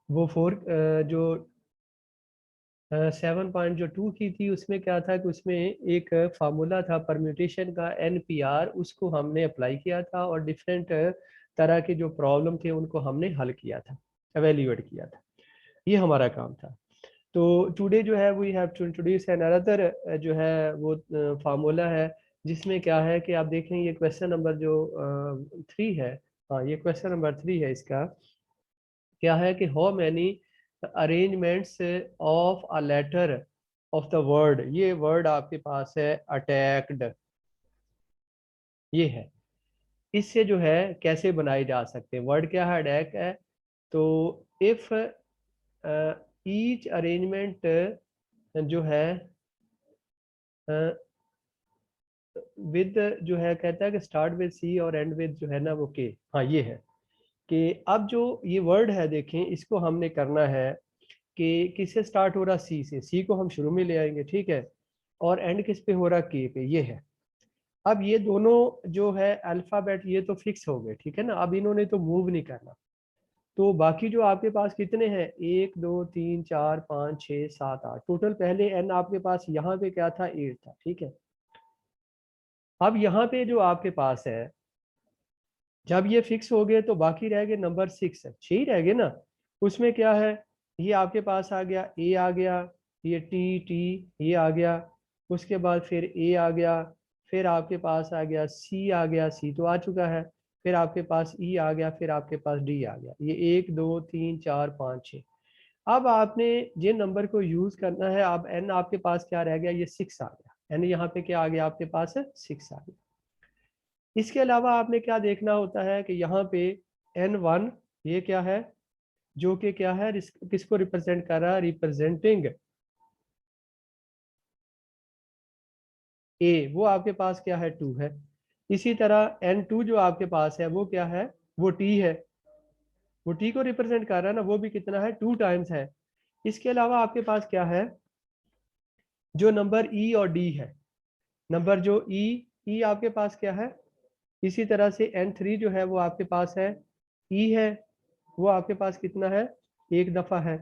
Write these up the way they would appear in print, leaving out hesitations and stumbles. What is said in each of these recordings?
वो 7.2 की थी, उसमें क्या था कि उसमें एक फार्मूला था परम्यूटेशन का NPR, उसको हमने अप्लाई किया था और डिफरेंट तरह के जो प्रॉब्लम थे उनको हमने हल किया था, एवेल्यूएट किया था। ये हमारा काम था। तो टुडे जो है we have to introduce an another जो है वो फार्मूला है, जिसमें क्या है कि आप देखें ये क्वेश्चन नंबर जो 3 है। हाँ, ये क्वेश्चन नंबर 3 है। इसका क्या है कि how many arrangements of a letter of the word, ये वर्ड आपके पास है अटैक्ड, ये है। इससे जो है कैसे बनाए जा सकते हैं, वर्ड क्या है, अटैक है। तो इफ ईच अरेंजमेंट जो है विद जो है कहता है कि स्टार्ट विद सी और एंड विद जो है ना वो के। हाँ, ये है कि अब जो ये वर्ड है देखें, इसको हमने करना है कि किससे स्टार्ट हो रहा, सी से। सी को हम शुरू में ले आएंगे, ठीक है, और एंड किस पे हो रहा, के पे, ये है। अब ये दोनों जो है अल्फाबेट ये तो फिक्स हो गए, ठीक है ना, अब इन्होंने तो मूव नहीं करना। तो बाकी जो आपके पास कितने हैं, 1 2 3 4 5 6 7 8 टोटल, पहले एन आपके पास यहाँ पे क्या था, 8 था, ठीक है। अब यहाँ पे जो आपके पास है, जब ये फिक्स हो गए तो बाकी रह गए नंबर 6 है, 6 ही रह गए ना। उसमें क्या है, ये आपके पास आ गया, ए आ गया, ये टी टी ये आ गया, उसके बाद फिर ए आ गया, फिर आपके पास आ गया सी, आ गया सी तो आ चुका है, फिर आपके पास ई आ गया, फिर आपके पास डी आ गया। ये 1 2 3 4 5 6। अब आपने जिन नंबर को यूज करना है, अब एन आपके पास क्या रह गया, ये 6 आ गया, एन यहाँ पे क्या आ गया आपके पास, 6 आ गया। इसके अलावा आपने क्या देखना होता है कि यहाँ पे N1 ये क्या है, जो कि क्या है, किसको रिप्रेजेंट कर रहा है, रिप्रेजेंटिंग ए, वो आपके पास क्या है, 2 है। इसी तरह N2 जो आपके पास है वो क्या है, वो T है, वो T को रिप्रेजेंट कर रहा है ना, वो भी कितना है, 2 टाइम्स है। इसके अलावा आपके पास क्या है, जो नंबर E और D है, नंबर जो E आपके पास क्या है, इसी तरह से N3 जो है वो आपके पास है, E है, वो आपके पास कितना है, 1 दफ़ा है।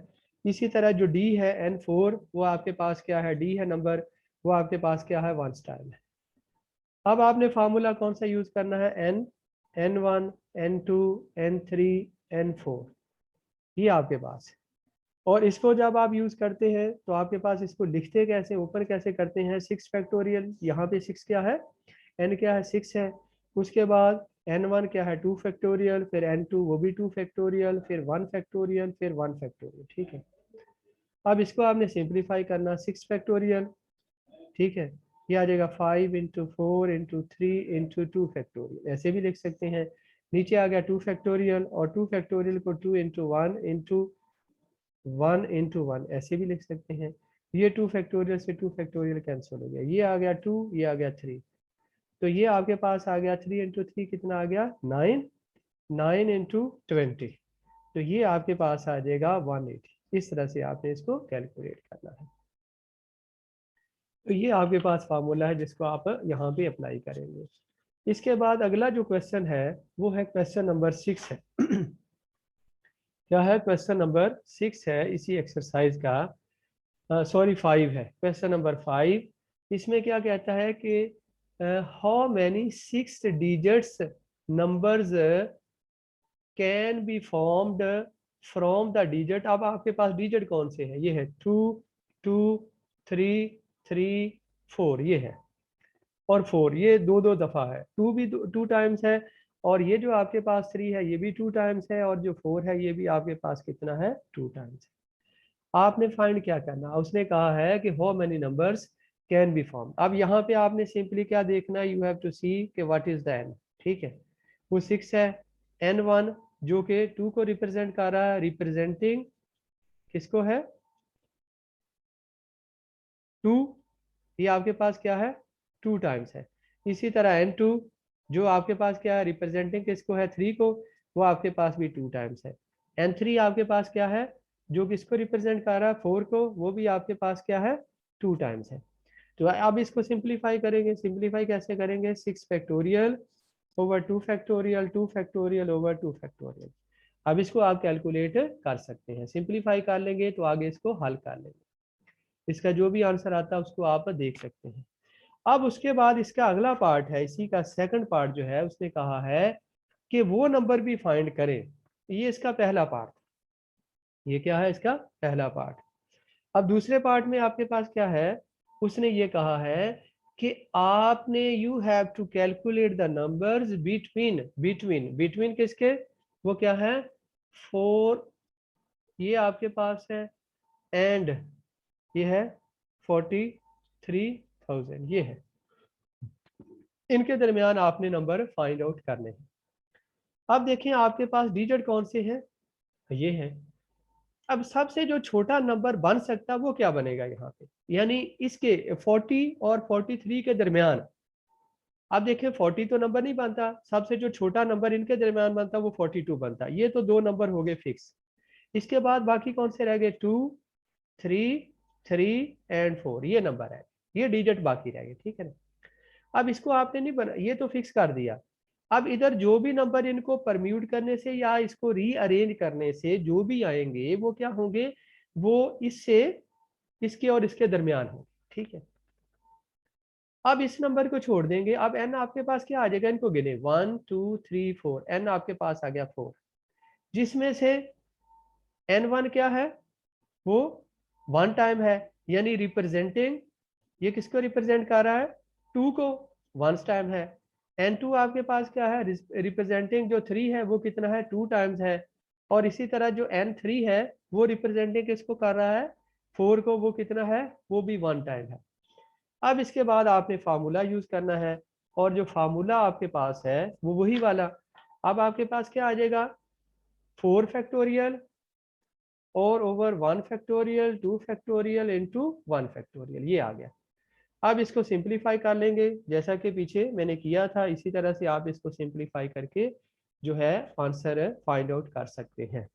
इसी तरह जो D है N4, वो आपके पास क्या है, D है नंबर, वो आपके पास क्या है, 1 टाइम है। अब आपने फार्मूला कौन सा यूज करना है, N1 N2 N3 N4, ये आपके पास है। और इसको जब आप यूज करते हैं तो आपके पास इसको लिखते कैसे, ऊपर कैसे करते हैं, 6 फैक्टोरियल, यहाँ पे 6 क्या है, n क्या है, 6 है। उसके बाद n1 क्या है, 2 फैक्टोरियल, फिर n2 वो भी 2 फैक्टोरियल, फिर 1 फैक्टोरियल, फिर 1 फैक्टोरियल, ठीक है। अब इसको आपने सिंप्लीफाई करना, 6 फैक्टोरियल, ठीक है, ये आ जाएगा 5 × 4 × 3 × 2 फैक्टोरियल, ऐसे भी लिख सकते हैं। नीचे आ गया 2 फैक्टोरियल, और 2 फैक्टोरियल को 2 × 1 ऐसे भी लिख सकते हैं। ये 2 फैक्टोरियल से 2 फैक्टोरियल कैंसिल हो गया, ये आ गया 2, ये आ गया 3। तो ये आपके पास आ गया 3 × 3 कितना आ गया, 9, 9 × 20, तो ये आपके पास आ जाएगा 180। इस तरह से आपने इसको कैलकुलेट करना है। तो ये आपके पास फार्मूला है जिसको आप यहाँ पे अप्लाई करेंगे। इसके बाद अगला जो क्वेश्चन है वो है क्वेश्चन नंबर 6 है। क्या है, क्वेश्चन नंबर 6 है इसी एक्सरसाइज का, सॉरी 5 है, क्वेश्चन नंबर 5। इसमें क्या कहता है कि how many 6 digits numbers can be formed from the digit. अब आपके पास डिजिट कौन से हैं, ये है 2 2 3 3 4, ये है, और 4 ये 2 2 दफा है, 2 भी 2 टाइम्स है, और ये जो आपके पास 3 है ये भी 2 टाइम्स है, और जो 4 है ये भी आपके पास कितना है, 2 टाइम्स है। आपने फाइंड क्या करना, उसने कहा है कि how many numbers can be form. अब यहाँ पे आपने सिंपली क्या देखना है, यू हैव टू सी कि व्हाट इज द एन, ठीक है। वो 6 है, N1 जो कि 2 को रिप्रेजेंट कर रहा है, रिप्रेजेंटिंग किसको है, 2, ये आपके पास क्या है, 2 टाइम्स है। इसी तरह N2 जो आपके पास क्या है, रिप्रेजेंटिंग किसको है, 3 को, वो आपके पास भी 2 टाइम्स है। N3 आपके पास क्या है, जो किसको रिप्रेजेंट कर रहा है, 4 को, वो भी आपके पास क्या है, 2 टाइम्स है। तो अब इसको सिंप्लीफाई करेंगे, सिंप्लीफाई कैसे करेंगे, 6 factorial over 2 factorial, 2 factorial over 2 factorial. अब इसको आप कैलकुलेट कर सकते हैं, सिंप्लीफाई कर लेंगे तो आगे इसको हल कर लेंगे, इसका जो भी आंसर आता है उसको आप देख सकते हैं। अब उसके बाद इसका अगला पार्ट है, इसी का सेकंड पार्ट जो है, उसने कहा है कि वो नंबर भी फाइंड करें। ये इसका पहला पार्ट, ये क्या है इसका पहला पार्ट। अब दूसरे पार्ट में आपके पास क्या है, उसने ये कहा है कि आपने you have to calculate the numbers between between between किसके, वो क्या है 4, ये आपके पास है, एंड ये है 43,000, ये है, इनके दरमियान आपने नंबर फाइंड आउट करने हैं। अब देखें आपके पास डिजिट कौन से हैं, ये है। अब सबसे जो छोटा नंबर बन सकता है वो क्या बनेगा यहाँ पे, यानी इसके 40 और 43 के दरमियान। अब देखें 40 तो नंबर नहीं बनता, सबसे जो छोटा नंबर इनके दरमियान बनता है वो 42 बनता है, ये तो दो नंबर हो गए फिक्स। इसके बाद बाकी कौन से रह गए, 2, 3, 3 एंड 4, ये नंबर है, ये डिजिट बाकी रह गए, ठीक है ना। अब इसको आपने नहीं बना, ये तो फिक्स कर दिया। अब इधर जो भी नंबर इनको परम्यूट करने से या इसको रीअरेंज करने से जो भी आएंगे वो क्या होंगे, वो इससे इसके और इसके दरमियान होंगे, ठीक है। अब इस नंबर को छोड़ देंगे, अब एन आपके पास क्या आ जाएगा, इनको गिने 1 2 3 4, एन आपके पास आ गया 4, जिसमें से n1 क्या है, वो 1 टाइम है, यानी रिप्रेजेंटिंग, ये किसको रिप्रेजेंट कर रहा है, 2 को, 1 टाइम है। n2 आपके पास क्या है, रिप्रेजेंटिंग जो 3 है वो कितना है, 2 टाइम्स है। और इसी तरह जो n3 है वो रिप्रेजेंटिंग किसको कर रहा है, 4 को, वो कितना है, वो भी 1 टाइम है। अब इसके बाद आपने फार्मूला यूज करना है, और जो फार्मूला आपके पास है वो वही वाला। अब आपके पास क्या आ जाएगा, 4 फैक्टोरियल और over 1 factorial 2 factorial into 1 factorial, ये आ गया। अब इसको सिंप्लीफाई कर लेंगे, जैसा कि पीछे मैंने किया था इसी तरह से आप इसको सिंप्लीफाई करके जो है आंसर फाइंड आउट कर सकते हैं।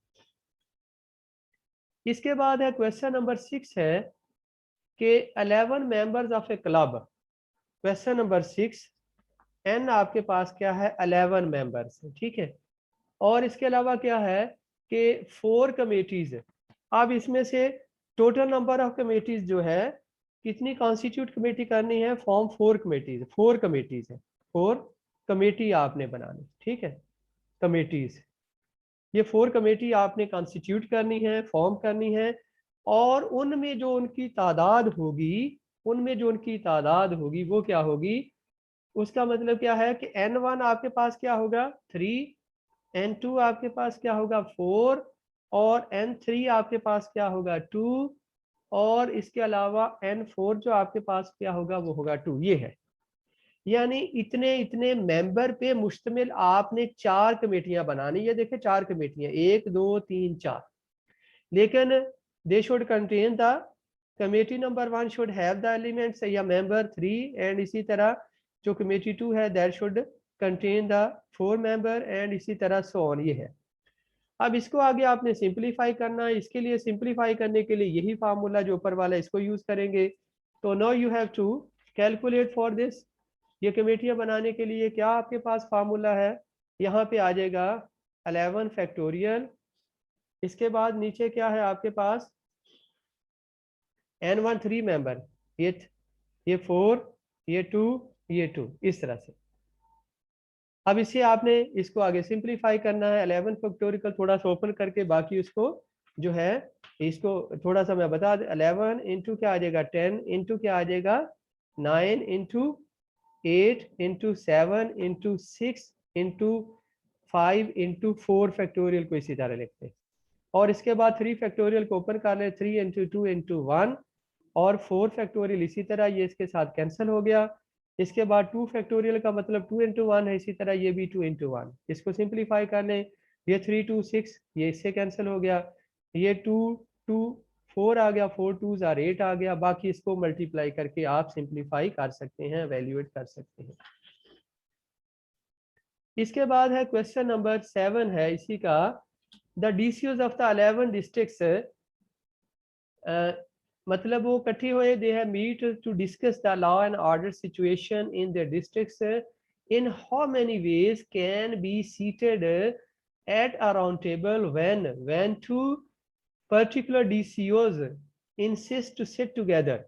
इसके बाद है क्वेश्चन नंबर 6 है कि 11 members of a club. Question number 6, एन आपके पास क्या है, 11 मेंबर्स, ठीक है। और इसके अलावा क्या है कि 4 कमेटीज है। अब इसमें से टोटल नंबर ऑफ कमेटीज जो है, कितनी कॉन्स्टिट्यूट कमेटी करनी है, फॉर्म 4 कमेटीज, 4 कमेटीज है, 4 कमेटी आपने बनानी, ठीक है, कमेटीज, ये 4 कमेटी आपने कॉन्स्टिट्यूट करनी है, फॉर्म करनी है। और उनमें जो उनकी तादाद होगी, उनमें जो उनकी तादाद होगी वो क्या होगी, उसका मतलब क्या है कि n1 आपके पास क्या होगा 3, n2 आपके पास क्या होगा 4, और n3 आपके पास क्या होगा 2, और इसके अलावा n4 जो आपके पास क्या होगा वो होगा 2, ये है। यानी इतने इतने मेंबर पे मुश्तमिल आपने 4 कमेटियां बनानी है। देखे 4 कमेटियां, 1 2 3 4, लेकिन they should contain the committee number 1 should have the elements या मेंबर 3, एंड इसी तरह जो कमेटी 2 है that should contain the 4 member, and इसी तरह सो ऑन, ये है। अब इसको आगे आपने सिंप्लीफाई करना है, इसके लिए सिंप्लीफाई करने के लिए यही फार्मूला जो ऊपर वाला इसको यूज करेंगे। तो now you have to calculate for this, ये कमेटियां बनाने के लिए क्या आपके पास फार्मूला है, यहाँ पे आ जाएगा 11 फैक्टोरियल, इसके बाद नीचे क्या है आपके पास n1 3 मेंबर, ये 4, ये 2, ये 2, इस तरह से। अब इसे आपने इसको आगे सिंप्लीफाई करना है, 11 फैक्टोरियल थोड़ा सा ओपन करके, बाकी उसको जो है इसको थोड़ा सा मैं बता दें, 11 इंटू क्या आ जाएगा 10, इंटू क्या आ जाएगा 9, into 8, into 7, into 6, into 5, into 4 factorial को इसी तरह लिखते हैं। और इसके बाद 3 फैक्टोरियल को ओपन कर ले, 3 इंटू 2 इंटू 1, और 4 फैक्टोरियल इसी तरह ये इसके साथ कैंसिल हो गया। इसके बाद 2 फैक्टोरियल का मतलब 2 इंटू 1 है, इसी तरह ये भी 2 इंटू 1, इसको सिंप्लीफाई कर लें, ये 3 2 6, ये इससे कैंसिल हो गया, ये 2 2 4 आ गया, 4 2 8 आ गया, बाकी इसको मल्टीप्लाई करके आप सिंप्लीफाई कर सकते हैं, वैल्यूएट कर सकते हैं। इसके बाद है क्वेश्चन नंबर 7 है इसी का, the DCOs of the 11 districts, मतलब वो इकट्ठे हुए, they have meet to discuss the law and order situation in the districts, in how many ways can be seated at a round table when two particular DCOs insist to sit together।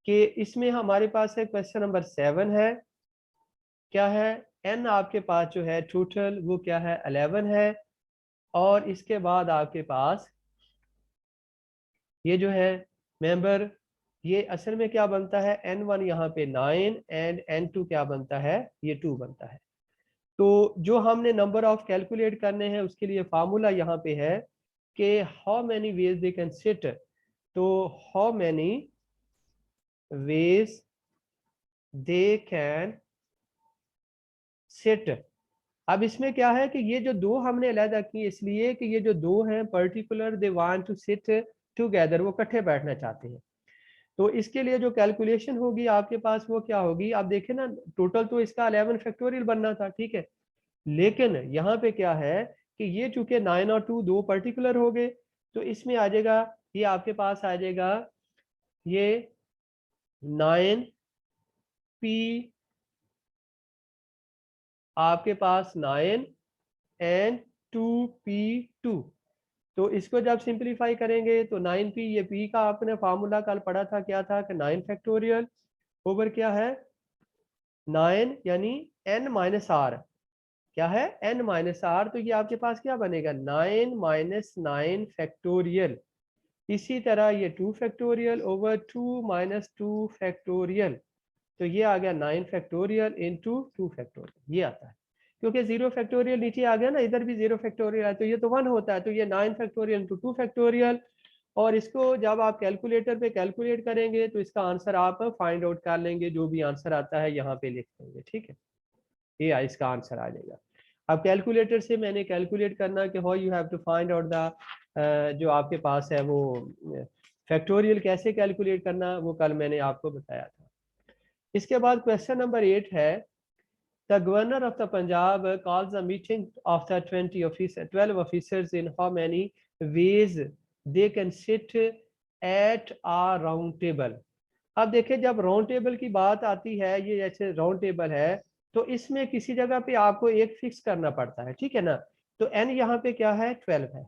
कि इसमें हमारे पास है question number 7 है, क्या है, n आपके पास जो है टोटल वो क्या है 11 है, और इसके बाद आपके पास ये जो है मेंबर, ये असल में क्या बनता है, n1 यहाँ पे 9 एंड n2 क्या बनता है, ये 2 बनता है। तो जो हमने नंबर ऑफ कैलकुलेट करने हैं उसके लिए फार्मूला यहाँ पे है कि how many ways they can sit, तो how many ways they can sit. अब इसमें क्या है कि ये जो दो हमने अलहदा की इसलिए कि ये जो दो हैं particular they want to sit together, वो इकट्ठे बैठना चाहते हैं। तो इसके लिए जो कैलकुलेशन होगी आपके पास वो क्या होगी, आप देखें ना, टोटल तो इसका 11 फैक्टोरियल बनना था, ठीक है, लेकिन यहाँ पे क्या है कि ये चूंकि 9 और 2 दो पर्टिकुलर हो गए, तो इसमें आ जाएगा, ये आपके पास आ जाएगा ये 9p, आपके पास 9 एंड 2p2। तो इसको जब सिंप्लीफाई करेंगे तो 9p, ये p का आपने फार्मूला कल पढ़ा था, क्या था कि 9 फैक्टोरियल ओवर क्या है 9 यानी n माइनस आर, क्या है n माइनस आर, तो ये आपके पास क्या बनेगा 9 माइनस 9 फैक्टोरियल। इसी तरह ये 2 फैक्टोरियल ओवर 2 माइनस 2 फैक्टोरियल, तो ये आ गया 9 फैक्टोरियल इंटू 2 फैक्टोरियल, ये आता है। क्योंकि 0 फैक्टोरियल नीचे आ गया ना, इधर भी 0 फैक्टोरियल है, तो ये तो 1 होता है, तो ये 9 फैक्टोरियल इंटू 2 फैक्टोरियल। और इसको जब आप कैलकुलेटर पे कैलकुलेट करेंगे तो इसका आंसर आप फाइंड आउट कर लेंगे, जो भी आंसर आता है यहाँ पे लिख देंगे, ठीक है, ये इसका आंसर आ जाएगा। अब कैलकुलेटर से मैंने कैलकुलेट करना कि how you have to find out the जो आपके पास है वो फैक्टोरियल कैसे कैलकुलेट करना, वो कल मैंने आपको बताया था। इसके बाद क्वेश्चन नंबर 8 है, the governor of the Punjab calls a meeting of the 12 officers in how many ways they can sit at a round table. अब देखिए जब राउंड टेबल की बात आती है, ये जैसे राउंड टेबल है, तो इसमें किसी जगह पे आपको एक फिक्स करना पड़ता है, ठीक है ना, तो n यहाँ पे क्या है 12 है।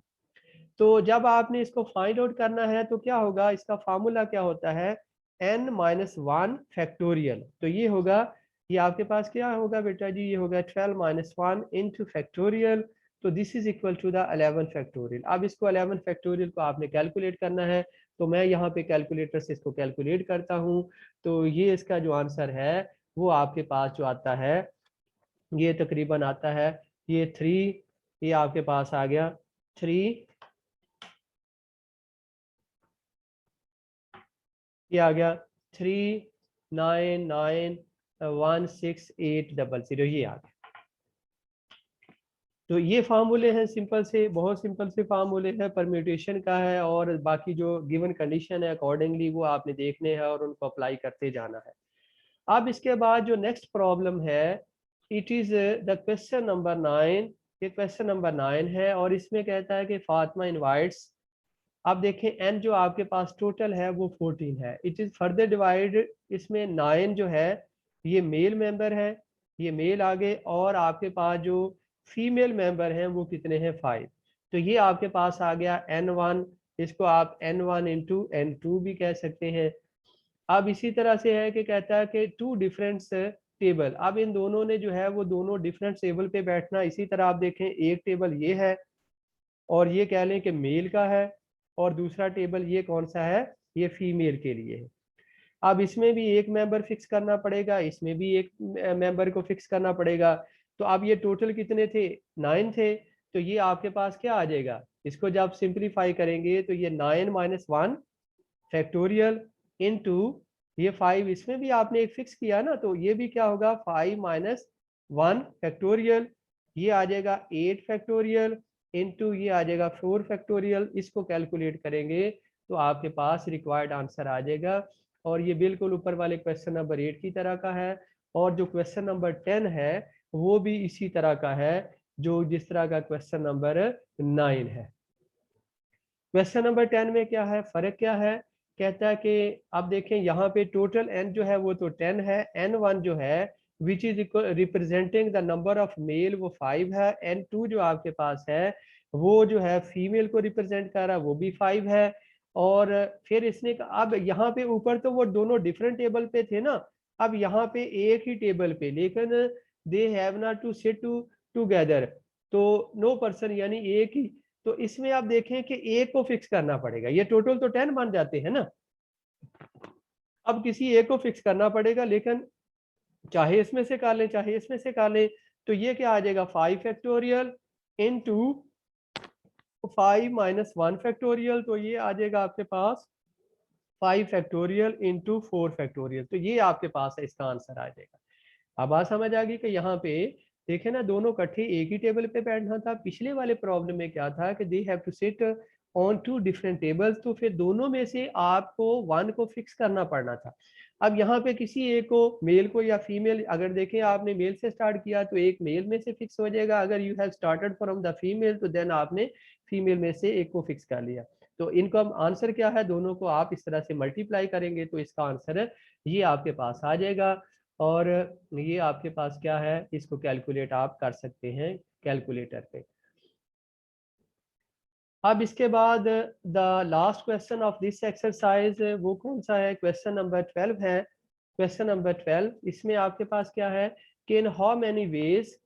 तो जब आपने इसको फाइंड आउट करना है तो क्या होगा, इसका फार्मूला क्या होता है n माइनस 1 फैक्टोरियल, तो ये होगा, ये आपके पास क्या होगा बेटा जी, ये होगा 12 माइनस 1 इंटू फैक्टोरियल, तो this is equal to the 11 factorial. अब इसको 11 फैक्टोरियल को आपने कैलकुलेट करना है, तो मैं यहाँ पे कैलकुलेटर से इसको कैलकुलेट करता हूँ, तो ये इसका जो आंसर है वो आपके पास जो आता है ये तकरीबन आता है ये 3, ये आपके पास आ गया 3, ये आ गया 3991680, ये आ गया। तो ये फार्मूले हैं सिंपल से, बहुत सिंपल से फार्मूले हैं, परम्यूटेशन का है, और बाकी जो गिवन कंडीशन है अकॉर्डिंगली वो आपने देखने हैं और उनको अप्लाई करते जाना है। अब इसके बाद जो नेक्स्ट प्रॉब्लम है, it is the question number 9, ये क्वेश्चन नंबर 9 है, और इसमें कहता है कि फातिमा इनवाइट्स, आप देखें n जो आपके पास टोटल है वो 14 है, इट इज फर्दर डिवाइड, इसमें 9 जो है ये मेल मेंबर है, ये मेल आगे, और आपके पास जो फीमेल मेंबर हैं वो कितने हैं 5, तो ये आपके पास आ गया n1, इसको आप n1 इंटू n2 भी कह सकते हैं। अब इसी तरह से है कि कहता है कि 2 डिफरेंट टेबल, अब इन दोनों ने जो है वो दोनों डिफरेंट टेबल पे बैठना, इसी तरह आप देखें एक टेबल ये है और ये कह लें कि मेल का है, और दूसरा टेबल ये कौन सा है, ये फीमेल के लिए है। अब इसमें भी एक मेंबर फिक्स करना पड़ेगा, इसमें भी एक मेंबर को फिक्स करना पड़ेगा, तो अब ये टोटल कितने थे 9 थे, तो ये आपके पास क्या आ जाएगा, इसको जब सिंप्लीफाई करेंगे तो ये 9 माइनस 1 फैक्टोरियल इनटू ये 5, इसमें भी आपने एक फिक्स किया ना, तो ये भी क्या होगा 5 माइनस 1 फैक्टोरियल, ये आ जाएगा 8 फैक्टोरियल इनटू ये आ जाएगा 4 फैक्टोरियल। इसको कैलकुलेट करेंगे तो आपके पास रिक्वायर्ड आंसर आ जाएगा, और ये बिल्कुल ऊपर वाले क्वेश्चन नंबर 8 की तरह का है, और जो क्वेश्चन नंबर 10 है वो भी इसी तरह का है जो जिस तरह का क्वेश्चन नंबर 9 है। क्वेश्चन नंबर 10 में क्या है, फर्क क्या है, कहता है कि आप देखें यहाँ पे टोटल n जो है वो तो 10 है, n1 जो है which is representing the number of male, वो 5 है। N2 जो आपके पास है वो जो है फीमेल को रिप्रेजेंट कर रहा है, वो भी 5 है। और फिर इसने अब यहाँ पे ऊपर तो वो दोनों डिफरेंट टेबल पे थे ना, अब यहाँ पे एक ही टेबल पे, लेकिन they have not to sit together, तो नो पर्सन यानी एक ही। तो इसमें आप देखें कि एक को फिक्स करना पड़ेगा, ये टोटल तो 10 बन जाते हैं ना, अब किसी एक को फिक्स करना पड़ेगा, लेकिन चाहे इसमें से कर लें चाहे इसमें से कर लें। तो ये क्या आ जाएगा 5 फैक्टोरियल इनटू 5 माइनस 1 फैक्टोरियल, तो ये आ जाएगा आपके पास 5 फैक्टोरियल इंटू 4 फैक्टोरियल। तो ये आपके पास है, इसका आंसर आ जाएगा। अब बात समझ आ गई कि यहाँ पे देखे ना, दोनों इकट्ठे एक ही टेबल पे बैठना था। पिछले वाले प्रॉब्लम में क्या था कि they have to sit on 2 different tables, तो फिर दोनों में से आपको 1 को फिक्स करना पड़ना था। अब यहाँ पे किसी एक को, मेल को या फीमेल, अगर देखें आपने मेल से स्टार्ट किया तो एक मेल में से फिक्स हो जाएगा, अगर you have started from the female तो देन आपने फीमेल में से एक को फिक्स कर लिया। तो इनका आंसर क्या है, दोनों को आप इस तरह से मल्टीप्लाई करेंगे तो इसका आंसर है ये आपके पास आ जाएगा। और ये आपके पास क्या है, इसको कैलकुलेट आप कर सकते हैं कैलकुलेटर पे। अब इसके बाद the last question of this exercise वो कौन सा है, क्वेश्चन नंबर 12 है। क्वेश्चन नंबर 12, इसमें आपके पास क्या है कि इन हाउ मैनी वेज,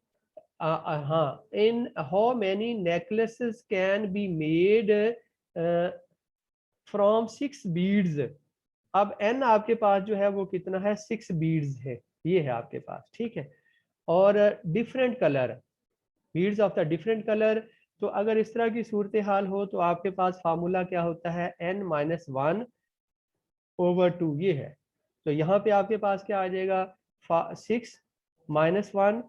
हाँ, in how many necklaces can be made from 6 beads. अब n आपके पास जो है वो कितना है, 6 बीड्स है, ये है आपके पास, ठीक है। और different colour, beads of the different colour. तो अगर इस तरह की सूरत हाल हो तो आपके पास फार्मूला क्या होता है, n माइनस 1 ओवर 2, ये है। तो यहाँ पे आपके पास क्या आ जाएगा, 6 माइनस 1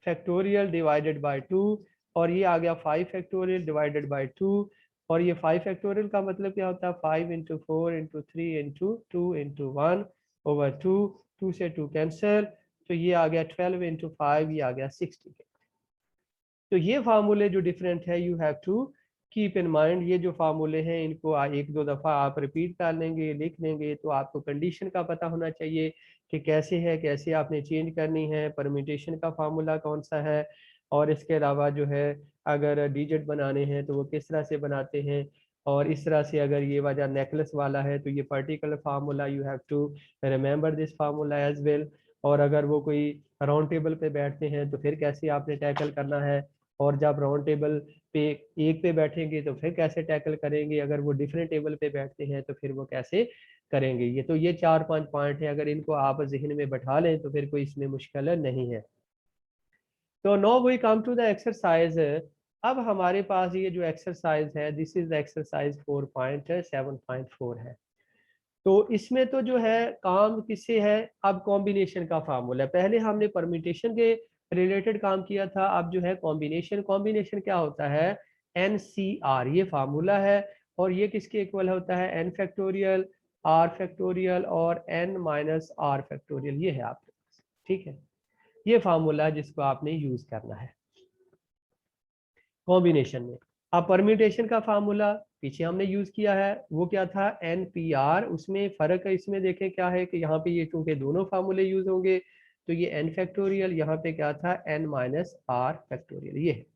फैक्टोरियल डिवाइडेड बाय 2, और ये आ गया 5 फैक्टोरियल डिवाइडेड बाय 2। और ये 5 फैक्टोरियल का मतलब क्या होता है, 5 into 4 into 3 into 2 into 1 over 2, 2 से 2 कैंसिल, तो ये आ गया 12 इंटू 5, ये आ गया 60। तो ये फार्मूले जो डिफरेंट है, you have to keep in mind. ये जो फार्मूले हैं इनको एक दो दफ़ा आप रिपीट कर लेंगे, लिख लेंगे, तो आपको कंडीशन का पता होना चाहिए कि कैसे है, कैसे आपने चेंज करनी है, परम्यूटेशन का फार्मूला कौन सा है, और इसके अलावा जो है अगर डिजिट बनाने हैं तो वो किस तरह से बनाते हैं। और इस तरह से अगर ये वजह नेकलेस वाला है तो ये particular formula, you have to remember this formula as well. और अगर वो कोई राउंड टेबल पे बैठते हैं तो फिर कैसे आपने टैकल करना है, और जब राउंड टेबल पे एक पे बैठेंगे तो फिर कैसे टैकल करेंगे, अगर वो डिफरेंट टेबल पे बैठते हैं तो फिर वो कैसे करेंगे। ये तो ये 4-5 पॉइंट है, अगर इनको आप जहन में बैठा लें तो फिर कोई इसमें मुश्किल नहीं है। तो now we come to the exercise. अब हमारे पास ये जो एक्सरसाइज है, दिस इज द एक्सरसाइज 4.7.4 है। तो इसमें तो जो है काम किससे है, अब कॉम्बिनेशन का फार्मूला। पहले हमने परम्यूटेशन के रिलेटेड काम किया था, अब जो है कॉम्बिनेशन। कॉम्बिनेशन क्या होता है, NCR, ये फार्मूला है। और ये किसके इक्वल होता है, n फैक्टोरियल, r फैक्टोरियल और n माइनस r फैक्टोरियल, ये है आपके पास, ठीक है। ये फार्मूला है जिसको आपने यूज करना है कॉम्बिनेशन में। अब परम्यूटेशन का फार्मूला पीछे हमने यूज किया है, वो क्या था, NPR। उसमें फर्क है, इसमें देखें क्या है कि यहाँ पे ये चूंकि दोनों फार्मूले यूज होंगे तो ये n फैक्टोरियल, यहाँ पे क्या था, n माइनस r फैक्टोरियल, ये है।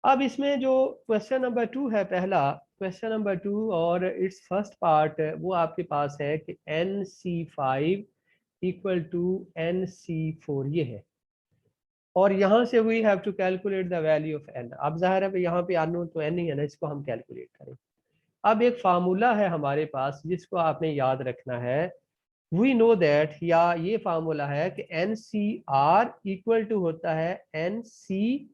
अब इसमें जो क्वेश्चन नंबर 2 है, पहला क्वेश्चन नंबर 2, और इट्स फर्स्ट पार्ट वो आपके पास है कि NC5 इक्वल टू NC4, ये है। और यहाँ से we have to calculate the value of n। अब जाहिर है यहाँ पे अननोन तो n ही है ना, इसको हम कैलकुलेट करें। अब एक फार्मूला है हमारे पास जिसको आपने याद रखना है, वी नो दैट, या ये फार्मूला है कि NCR इक्वल टू होता है NC,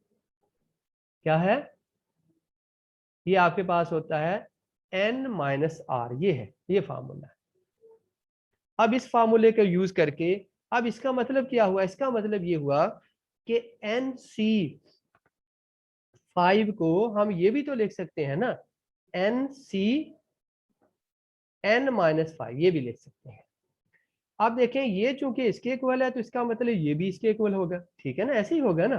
क्या है, ये आपके पास होता है n माइनस r, ये है, ये फार्मूला है। अब इस फार्मूले को यूज करके, अब इसका मतलब क्या हुआ, इसका मतलब ये हुआ कि NC5 को हम ये भी तो लिख सकते हैं ना, NCN माइनस 5, ये भी लिख सकते हैं। अब देखें ये चूंकि इसके इक्वल है तो इसका मतलब ये भी इसके इक्वल होगा, ठीक है ना, ऐसे ही होगा ना।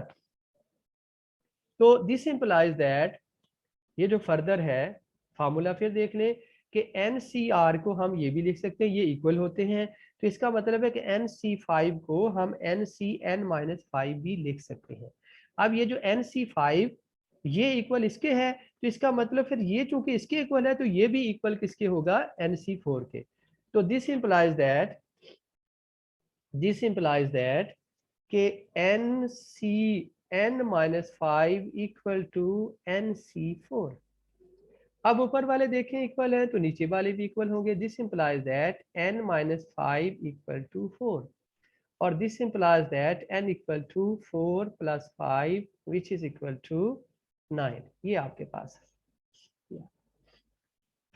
तो दिस इंप्लाइज दैट, ये जो फर्दर है फार्मूला फिर देख लें कि NCR को हम ये भी लिख सकते हैं, ये इक्वल होते हैं, तो इसका मतलब है कि NC5 को हम NCN-5 भी लिख सकते हैं। अब ये जो NC5 ये इक्वल इसके है, तो इसका मतलब फिर ये चूंकि इसके इक्वल है तो ये भी इक्वल किसके होगा, NC4 के। तो दिस इंप्लाइज दैट कि NCN-5 इक्वल टू NC4। अब ऊपर वाले देखें इक्वल है तो नीचे वाले भी इक्वल होंगे। This implies that N-5 equal to 4, और this implies that N equal to 4 + 5 which is equal to 9। ये आपके पास है।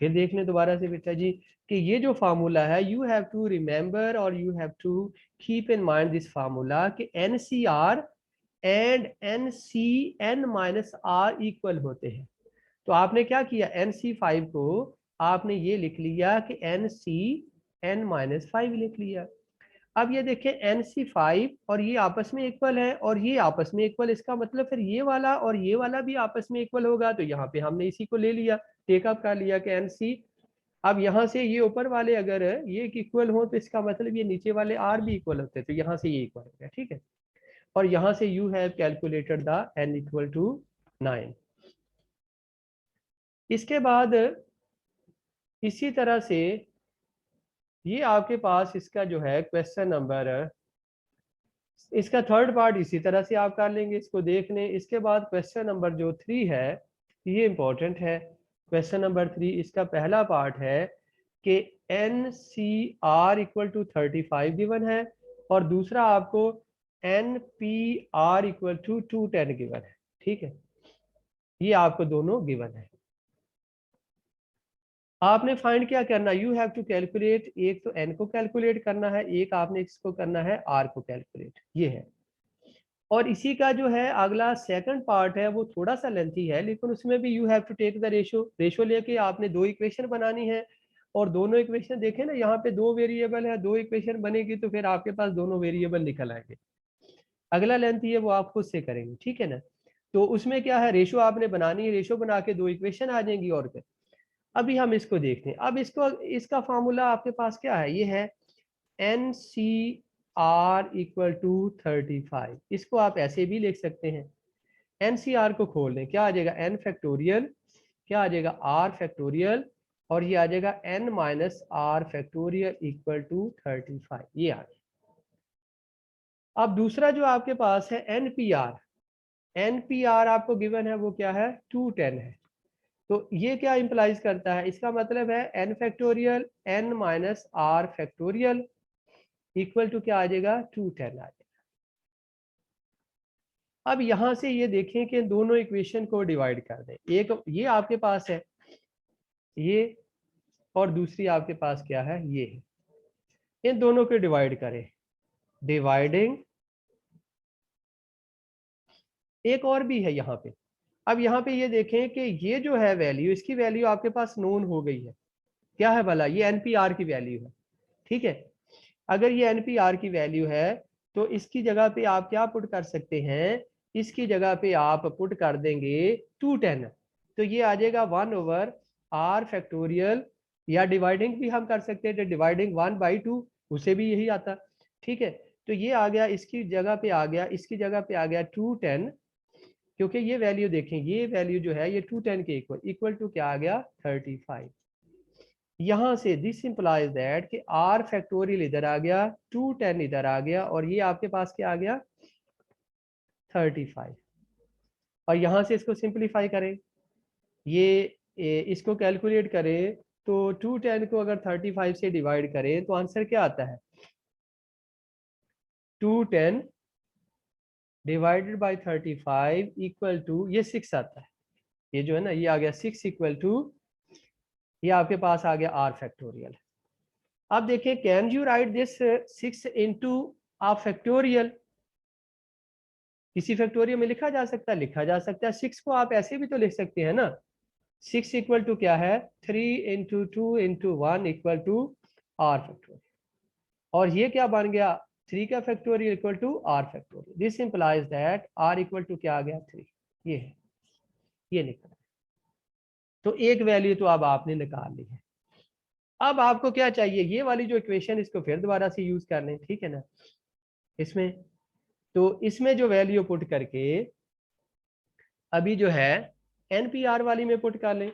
फिर देख लें दोबारा से बेटा जी कि ये जो फार्मूला है, यू हैव टू रिमेंबर और you have to keep in mind this formula कि NCR एंड NCN-R इक्वल होते हैं। तो आपने क्या किया, NC5 को आपने ये लिख लिया कि NCN-5 लिख लिया। अब ये देखें NC5 और ये आपस में इक्वल है और ये आपस में इक्वल, इसका मतलब फिर ये वाला और ये वाला भी आपस में इक्वल होगा। तो यहाँ पे हमने इसी को ले लिया, टेकअप कर लिया कि NC। अब यहाँ से ये ऊपर वाले अगर ये इक्वल हो तो इसका मतलब ये नीचे वाले R भी इक्वल होते हैं, तो यहाँ से ये इक्वल हो गया, ठीक है। और यहाँ से you have calculated the N equal to 9। इसके बाद इसी तरह से ये आपके पास इसका जो है क्वेश्चन नंबर, इसका थर्ड पार्ट इसी तरह से आप कर लेंगे, इसको देख लें। इसके बाद क्वेश्चन नंबर जो 3 है ये इंपॉर्टेंट है। क्वेश्चन नंबर 3 इसका पहला पार्ट है कि NCR इक्वल टू 35 गिवन है और दूसरा आपको NPR इक्वल टू 210 गिवन है, ठीक है। ये आपको दोनों गिवन है। आपने फाइंड क्या करना, यू हैव टू कैलकुलेट, एक तो N को कैलकुलेट करना है, एक आपने इसको करना है R को कैलकुलेट, ये है। और इसी का जो है अगला सेकंड पार्ट है वो थोड़ा सा लेंथी है, लेकिन उसमें भी you have to take the ratio लेके आपने दो इक्वेशन बनानी है। और दोनों इक्वेशन देखें ना, यहाँ पे दो वेरिएबल है, दो इक्वेशन बनेगी तो फिर आपके पास दोनों वेरिएबल निकल आएंगे। अगला लेंथी है वो आप खुद से करेंगे, ठीक है ना। तो उसमें क्या है, रेशो आपने बनानी है, रेशो बना के दो इक्वेशन आ जाएंगी। और क्या, अभी हम इसको देखते हैं। अब इसको, इसका फॉर्मूला आपके पास क्या है, ये है NCR इक्वल टू 35। इसको आप ऐसे भी लिख सकते हैं। NCR को खोल लें, क्या आ जाएगा N फैक्टोरियल, क्या आ जाएगा R फैक्टोरियल, और ये आ जाएगा N minus R factorial equal to 35, ये आ गया। अब दूसरा जो आपके पास है NPR आपको गिवन है वो क्या है, 210 है। तो ये क्या इंप्लाइज करता है, इसका मतलब है N factorial N minus R factorial equal to क्या आ जाएगा, 210 आ जाएगा। अब यहां से ये देखें कि दोनों इक्वेशन को डिवाइड कर दें। एक ये आपके पास है ये, और दूसरी आपके पास क्या है, ये है। इन दोनों को डिवाइड करें, डिवाइडिंग। एक और भी है यहाँ पे। अब यहाँ पे ये देखें कि ये जो है वैल्यू, इसकी वैल्यू आपके पास नोन हो गई है। क्या है भला, ये NPR की वैल्यू है, ठीक है। अगर ये NPR की वैल्यू है तो इसकी जगह पे आप क्या पुट कर सकते हैं, इसकी जगह पे आप पुट कर देंगे 210। तो ये आ जाएगा 1/R फैक्टोरियल, या डिवाइडिंग भी हम कर सकते हैं, डिवाइडिंग 1/2, उसे भी यही आता, ठीक है। तो ये आ गया, इसकी जगह पे आ गया, इसकी जगह पे आ गया 210, क्योंकि ये वैल्यू देखें, ये वैल्यू जो है ये 210 के इक्वल टू क्या आ गया, 35। यहां से दिस इंप्लाइज दैट कि R फैक्टोरियल इधर आ गया, 210 इधर आ गया, और ये आपके पास क्या आ गया, 35। और यहां से इसको सिंप्लीफाई करें, इसको कैलकुलेट करें तो 210 को अगर 35 से डिवाइड करें तो आंसर क्या आता है, 210 डिवाइडेड बाय 35 इक्वल टू ये 6 आता है। ये जो है ना, ये आ गया 6 इक्वल टू, ये आपके पास आ गया R फैक्टोरियल। अब देखिए, can you write this 6 into आ फैक्टोरियल, किसी फैक्टोरियल में लिखा जा सकता है, लिखा जा सकता है। 6 को आप ऐसे भी तो लिख सकते हैं ना, 6 इक्वल टू क्या है, 3 into 2 into 1 equal to R factorial. और ये क्या बन गया, 3 का factorial equal to R factorial. This implies that R equal to क्या आ गया, 3। ये है, ये निकला। तो एक वैल्यू तो अब आपने निकाल ली है। अब आपको क्या चाहिए, ये वाली जो इक्वेशन इसको फिर दोबारा से यूज कर लें, ठीक है ना। इसमें तो इसमें जो वैल्यू पुट करके अभी जो है एनपीआर वाली में पुट कर लें,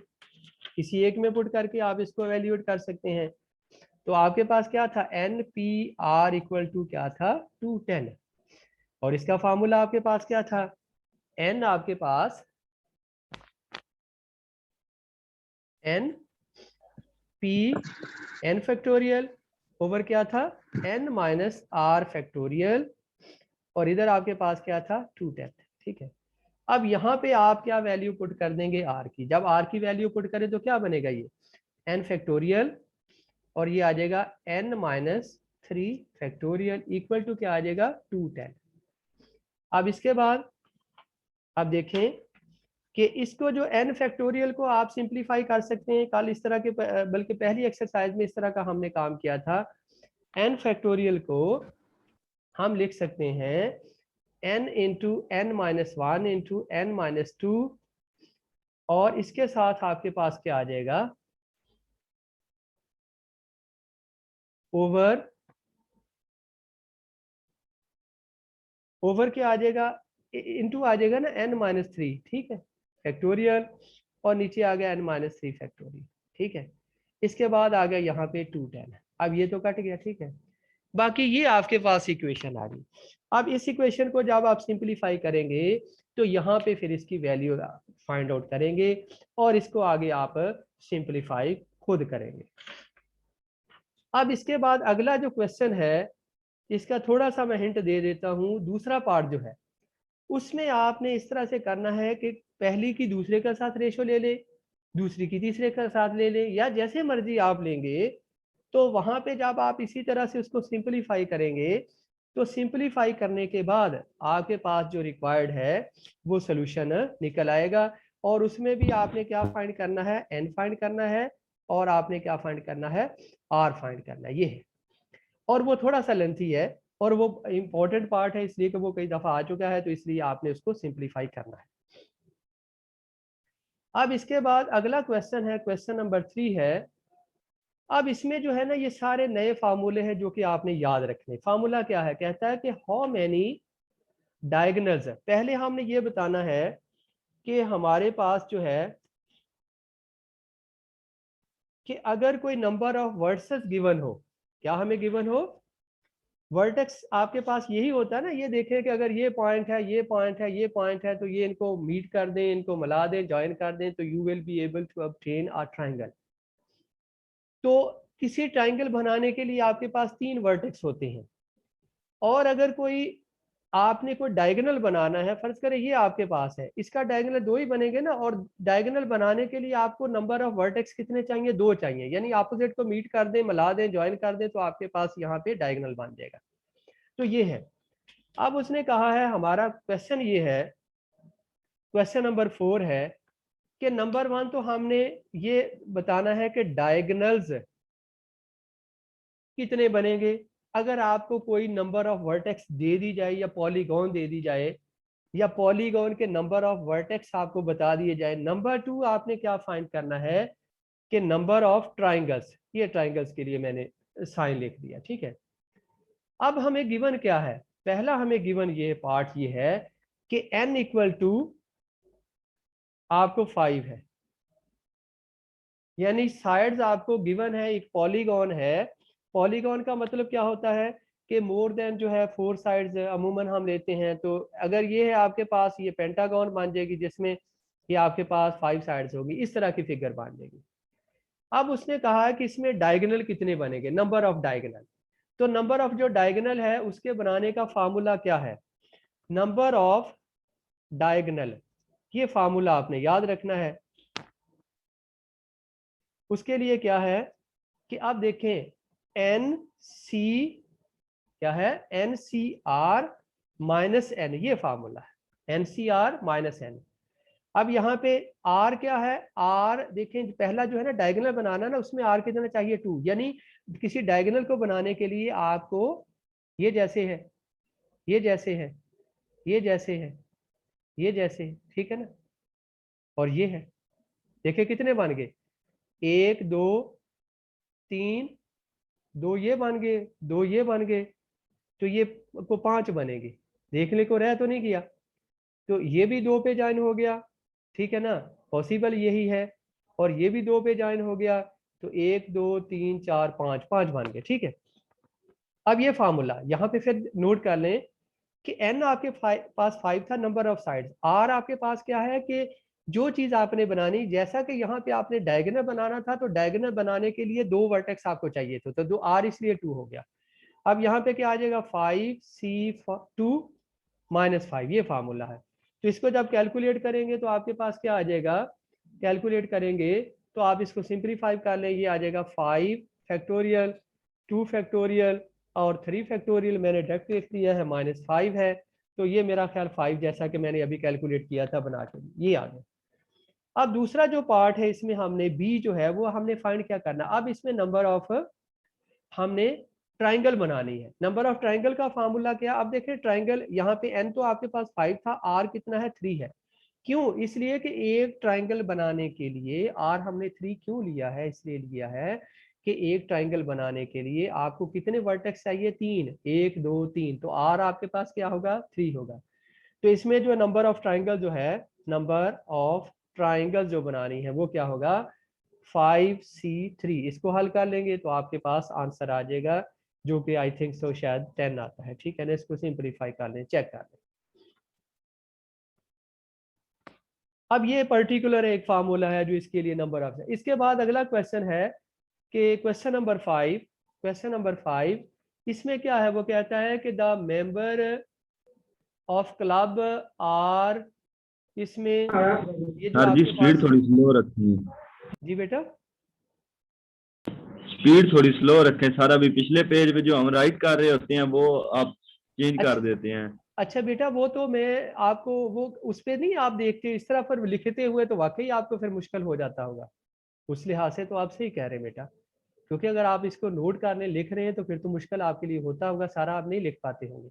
किसी एक में पुट करके आप इसको वैल्यूएट कर सकते हैं। तो आपके पास क्या था, N P R equal to क्या था, 210। और इसका फार्मूला आपके पास क्या था, एन आपके पास n P n factorial over क्या था, एन माइनस आर फैक्टोरियल, और इधर आपके पास क्या था 210, ठीक है। अब यहाँ पे आप क्या वैल्यू पुट कर देंगे आर की, जब आर की वैल्यू पुट करें तो क्या बनेगा, ये एन फैक्टोरियल और ये आ जाएगा N minus 3 factorial equal to क्या आ जाएगा 210। अब इसके बाद अब देखें कि इसको जो एन फैक्टोरियल को आप सिंप्लीफाई कर सकते हैं, कल इस तरह के बल्कि पहली एक्सरसाइज में इस तरह का हमने काम किया था। एन फैक्टोरियल को हम लिख सकते हैं N into N minus 1 into N minus 2, और इसके साथ आपके पास क्या आ जाएगा ओवर ओवर क्या आ जाएगा, इंटू आ जाएगा ना एन माइनस 3, ठीक है, फैक्टोरियल, और नीचे आ गया एन माइनस 3 फैक्टोरियल, ठीक है। इसके बाद आ गया यहाँ पे 210। अब ये तो कट गया, ठीक है। बाकी ये आपके पास इक्वेशन आ गई। अब इस इक्वेशन को जब आप सिंप्लीफाई करेंगे तो यहाँ पे फिर इसकी वैल्यू फाइंड आउट करेंगे और इसको आगे आप सिंप्लीफाई खुद करेंगे। अब इसके बाद अगला जो क्वेश्चन है, इसका थोड़ा सा मैं हिंट दे देता हूँ। दूसरा पार्ट जो है उसमें आपने इस तरह से करना है कि पहली की दूसरे के साथ रेशो ले ले, दूसरी की तीसरे के साथ ले ले, या जैसे मर्जी आप लेंगे। तो वहां पे जब आप इसी तरह से उसको सिंपलीफाई करेंगे तो सिंपलीफाई करने के बाद आपके पास जो रिक्वायर्ड है वो सोल्यूशन निकल आएगा। और उसमें भी आपने क्या फाइंड करना है, एन फाइंड करना है, और आपने क्या फाइंड करना है, आर फाइंड करना है, ये है। और वो थोड़ा सा लेंथी है और वो इंपॉर्टेंट पार्ट है, इसलिए कि वो कई दफा आ चुका है, तो इसलिए आपने उसको सिंप्लीफाई करना है। अब इसके बाद अगला क्वेश्चन है, क्वेश्चन नंबर 3 है। अब इसमें जो है ना ये सारे नए फार्मूले हैं जो कि आपने याद रखने। फार्मूला क्या है, कहता है कि हाउ मैनी डायगोनल्स है। पहले हमने ये बताना है कि हमारे पास जो है कि अगर कोई नंबर ऑफ वर्सेस गिवन हो, क्या हमें गिवन हो, वर्टेक्स आपके पास यही होता है ना, ये देखें कि अगर ये पॉइंट है, ये पॉइंट है, ये पॉइंट है, तो ये इनको मीट कर दें, इनको मिला दें, ज्वाइन कर दें, तो you will be able to obtain a triangle. तो किसी ट्रायंगल बनाने के लिए आपके पास 3 वर्टेक्स होते हैं। और अगर कोई आपने कोई डायगोनल बनाना है, फर्ज करें ये आपके पास है, इसका डायगोनल 2 ही बनेंगे ना, और डायगोनल बनाने के लिए आपको नंबर ऑफ वर्टेक्स कितने चाहिए, 2 चाहिए, यानी अपोजिट को मीट कर दें, मिला दें, ज्वाइन कर दें, तो आपके पास यहाँ पे डायगोनल बन जाएगा। तो ये है। अब उसने कहा है, हमारा क्वेश्चन ये है, क्वेश्चन नंबर 4 है कि नंबर 1 तो हमने ये बताना है कि डायगोनल्स कितने बनेंगे। अगर आपको कोई नंबर ऑफ वर्टेक्स दे दी जाए या पॉलीगॉन दे दी जाए, या पॉलीगॉन के नंबर ऑफ वर्टेक्स आपको बता दिए जाए। नंबर 2 आपने क्या फाइंड करना है कि नंबर ऑफ ट्राइंगल्स, ये ट्राइंगल्स के लिए मैंने साइन लिख दिया, ठीक है। अब हमें गिवन क्या है, पहला हमें गिवन ये पार्ट ये है कि n इक्वल टू आपको 5 है, यानी साइड्स आपको गिवन है, एक पॉलीगॉन है। पॉलीगॉन का मतलब क्या होता है कि मोर देन जो है 4 साइड्स अमूमन हम लेते हैं। तो अगर ये है आपके पास, ये पेंटागन बन जाएगी जिसमें ये आपके पास 5 साइड्स होगी, इस तरह की फिगर बन जाएगी। अब उसने कहा है कि इसमें डायगोनल कितने बनेंगे, नंबर ऑफ डायगोनल। तो नंबर ऑफ जो डायगोनल है उसके बनाने का फार्मूला क्या है, नंबर ऑफ डायगोनल, ये फार्मूला आपने याद रखना है। उसके लिए क्या है कि आप देखें एन सी क्या है, N C R minus N, ये फार्मूला है, N C R minus N. अब यहाँ पे आर क्या है, आर देखें पहला जो है ना डायगोनल बनाना ना, उसमें आर कितना चाहिए 2, यानी किसी डायगोनल को बनाने के लिए आपको ये जैसे है, ये जैसे है, ये जैसे है, ये जैसे है, ठीक है ना, और ये है। देखिए कितने बन गए, 1 2 3, 2 ये बन गए, 2 ये बन गए, तो ये को 5 बनेंगे। देखने को रह तो नहीं किया, तो ये भी 2 पे ज्वाइन हो गया, ठीक है ना, पॉसिबल यही है। और ये भी 2 पे ज्वाइन हो गया, तो 1 2 3 4 5, 5 बन गए, ठीक है। अब ये फार्मूला यहाँ पे फिर नोट कर लें कि n आपके पास 5 था, नंबर ऑफ साइड्स। r आपके पास क्या है कि जो चीज आपने बनानी, जैसा कि यहाँ पे आपने डायगोनल बनाना था, तो डायगोनल बनाने के लिए 2 वर्टेक्स आपको चाहिए थे, तो 2 r इसलिए 2 हो गया। अब यहाँ पे क्या आ जाएगा, 5c2 -5, ये फार्मूला है। तो इसको जब कैलकुलेट करेंगे तो आपके पास क्या आ जाएगा, कैलकुलेट करेंगे तो आप इसको सिंप्लीफाई कर लें, ये आ जाएगा 5 फैक्टोरियल, 2 फैक्टोरियल और 3 फैक्टोरियल, मैंने डायरेक्ट लिख दिया है, -5 है। तो ये मेरा ख्याल 5 जैसा कि मैंने अभी कैलकुलेट किया था बना के, ये आ गया। अब दूसरा जो पार्ट है इसमें हमने बी जो है वो हमने फाइंड क्या करना। अब इसमें नंबर ऑफ हमने ट्राइंगल बनानी है। नंबर ऑफ ट्राइंगल का फार्मूला क्या, अब देखिए ट्राइंगल यहाँ पे एन तो आपके पास 5 था, आर कितना है 3 है। क्यों, इसलिए कि एक ट्राइंगल बनाने के लिए आर हमने 3 क्यों लिया है, इसलिए लिया है कि एक ट्राइंगल बनाने के लिए आपको कितने वर्टेक्स चाहिए, 3, 1 2 3, तो आर आपके पास क्या होगा, 3 होगा। तो इसमें जो नंबर ऑफ ट्राइंगल जो है, नंबर ऑफ ट्राइंगल जो बनानी है वो क्या होगा, 5c3। इसको हल कर लेंगे तो आपके पास आंसर आ जाएगा, जो कि आई थिंक सो शायद 10 आता है, ठीक है ना। इसको सिंप्लीफाई कर लें, चेक कर लें। अब ये पर्टिकुलर एक फार्मूला है जो इसके लिए नंबर ऑफ है। इसके बाद अगला क्वेश्चन है कि क्वेश्चन नंबर 5 इसमें क्या है, वो कहता है कि the member of club are, इसमें ये जो सर जी आपके स्पीड पास, थोड़ी स्लो रखें, जी बेटा, स्पीड थोड़ी स्लो रखें सर। अभी पिछले पेज पे जो हम राइट कर रहे होते हैं वो आप चेंज कर अच्छा देते हैं। अच्छा बेटा, वो तो मैं आपको वो उस पे नहीं आप देखते, इस तरह पर लिखते हुए तो वाकई आपको फिर मुश्किल हो जाता होगा। उस लिहाज से तो आप सही कह रहे हैं बेटा, क्योंकि अगर आप इसको नोट करने लिख रहे हैं तो फिर तो मुश्किल आपके लिए होता होगा, सारा आप नहीं लिख पाते होंगे।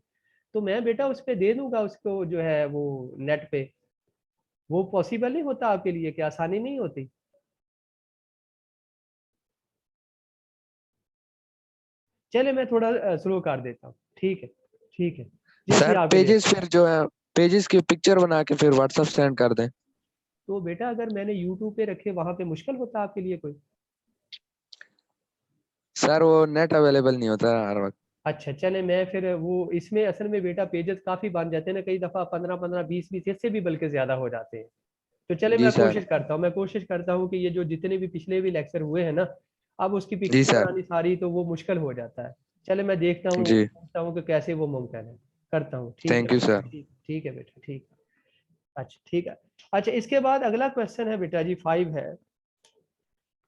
तो मैं बेटा उस पर दे दूंगा उसको, जो है वो नेट पे, वो पॉसिबल नहीं होता आपके लिए, क्या आसानी नहीं होती। चले मैं थोड़ा स्लो कर देता हूँ, ठीक है, ठीक है, जैसे सर आपके लिए। पेजेस फिर जो है पेजेस की पिक्चर बना के फिर व्हाट्सएप सेंड कर दें। तो बेटा अगर मैंने यूट्यूब पे रखे, वहां पे मुश्किल होता आपके लिए कोई। सर वो नेट अवेलेबल नहीं होता हर वक्त। अच्छा चले, मैं फिर वो इसमें असल में बेटा पेजेस काफी बन जाते हैं ना, कई दफा 15-15 20-20 इससे भी बल्कि ज्यादा हो जाते हैं। तो चले जी मैं सर। कोशिश करता हूँ, कि ये जो जितने भी पिछले भी लेक्चर हुए हैं ना, अब उसकी जी पिक्चर सर। बनानी सारी, तो वो मुश्किल हो जाता है। चले मैं देखता हूँ, जी पूछता हूँ कि कैसे वो मुमकिन है, करता हूँ, ठीक है थैंक यू बेटा, सर। ठीक है बेटा, ठीक है। अच्छा ठीक है। अच्छा इसके बाद अगला क्वेश्चन है बेटा जी, 5 है।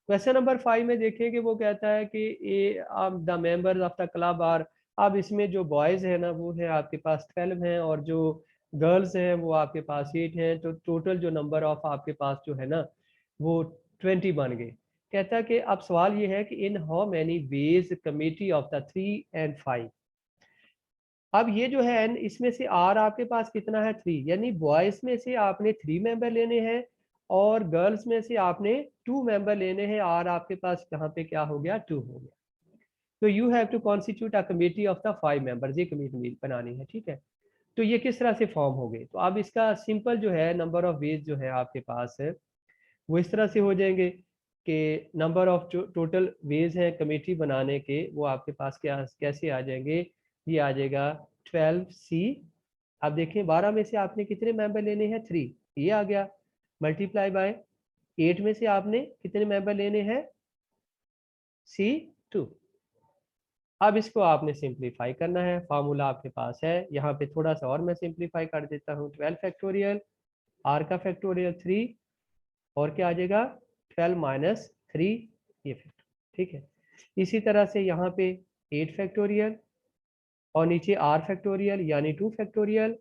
क्वेश्चन नंबर 5 में देखें कि वो कहता है कि A the members of the club are, अब इसमें जो बॉयज है ना वो है आपके पास 12 हैं, और जो गर्ल्स हैं वो आपके पास 8 हैं, तो टोटल जो नंबर ऑफ आपके पास जो है ना वो 20 बन गए। कहता है कि अब सवाल ये है कि in how many veg committee of the 3 and 5। अब ये जो है n, इसमें से r आपके पास कितना है, 3, यानी बॉयज में से आपने 3 मेंबर लेने हैं और गर्ल्स में से आपने 2 मेंबर लेने हैं। r आपके पास यहाँ पे क्या हो गया, 2 हो गया। तो you have to constitute a committee of the 5 members, ये कमेटी बनानी है, ठीक है। तो ये किस तरह से फॉर्म हो गए, तो अब इसका सिंपल जो है नंबर ऑफ वेज जो है आपके पास है वो इस तरह से हो जाएंगे कि नंबर ऑफ जो टोटल वेज हैं कमेटी बनाने के, वो आपके पास क्या कैसे आ जाएंगे, ये आ जाएगा 12c। अब देखें 12 में से आपने कितने मेंबर लेने हैं, 3, ये आ गया, मल्टीप्लाई बाय 8 में से आपने कितने मेंबर लेने हैं, c2। अब इसको आपने सिंप्लीफाई करना है, फार्मूला आपके पास है यहाँ पे, थोड़ा सा और मैं सिंप्लीफाई कर देता हूँ। 12 फैक्टोरियल, r का फैक्टोरियल 3, और क्या आ जाएगा 12 माइनस 3, ये फैक्टर, ठीक है। इसी तरह से यहाँ पे 8 फैक्टोरियल और नीचे r फैक्टोरियल यानी 2 फैक्टोरियल,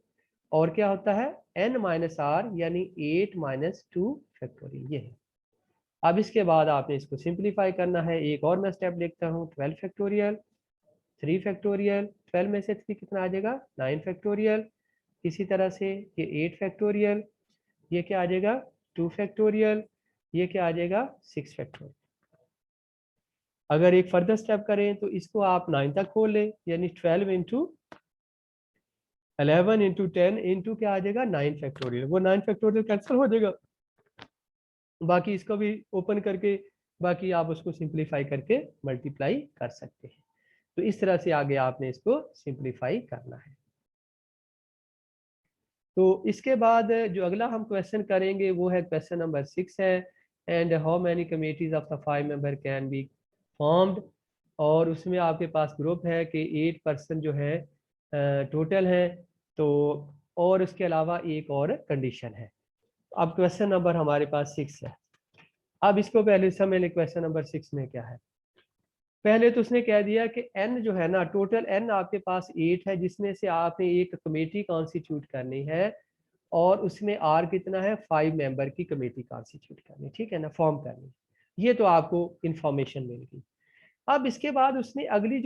और क्या होता है n माइनस आर यानी 8 माइनस 2 फैक्टोरियल, ये है। अब इसके बाद आपने इसको सिंप्लीफाई करना है, एक और मैं स्टेप लिखता हूँ, 12 फैक्टोरियल, 3 फैक्टोरियल, 12 में से 3 कितना आ जाएगा 9 फैक्टोरियल, इसी तरह से ये 8 फैक्टोरियल, ये क्या आ जाएगा 2 फैक्टोरियल, ये क्या आ जाएगा 6 फैक्टोरियल। अगर एक फर्दर स्टेप करें तो इसको आप 9 तक खोल लें, यानी 12 इंटू 11 इंटू 10 इंटू क्या आ जाएगा 9 फैक्टोरियल, वो 9 फैक्टोरियल कैंसिल हो जाएगा। बाकी इसको भी ओपन करके बाकी आप उसको सिंप्लीफाई करके मल्टीप्लाई कर सकते हैं। तो इस तरह से आगे आपने इसको सिंप्लीफाई करना है। तो इसके बाद जो अगला हम क्वेश्चन करेंगे वो है क्वेश्चन नंबर 6 है, and how many committees of the 5 member can be formed. और उसमें आपके पास ग्रुप है कि 8 पर्सन जो है टोटल है, तो और उसके अलावा एक और कंडीशन है। अब क्वेश्चन नंबर हमारे पास 6 है। अब इसको पहले समझ लें क्वेश्चन नंबर 6 में क्या है। पहले तो उसने कह दिया कि n जो है ना, टोटल n आपके पास 8 है, जिसमें से आपने एक कमेटी कॉन्स्टिट्यूट करनी है, और उसमें r कितना है 5 मेंबर की कमेटी कॉन्स्टिट्यूट करनी, ठीक है ना, फॉर्म करनी। ये तो आपको इंफॉर्मेशन मिल गई। अब इसके बाद उसने अगली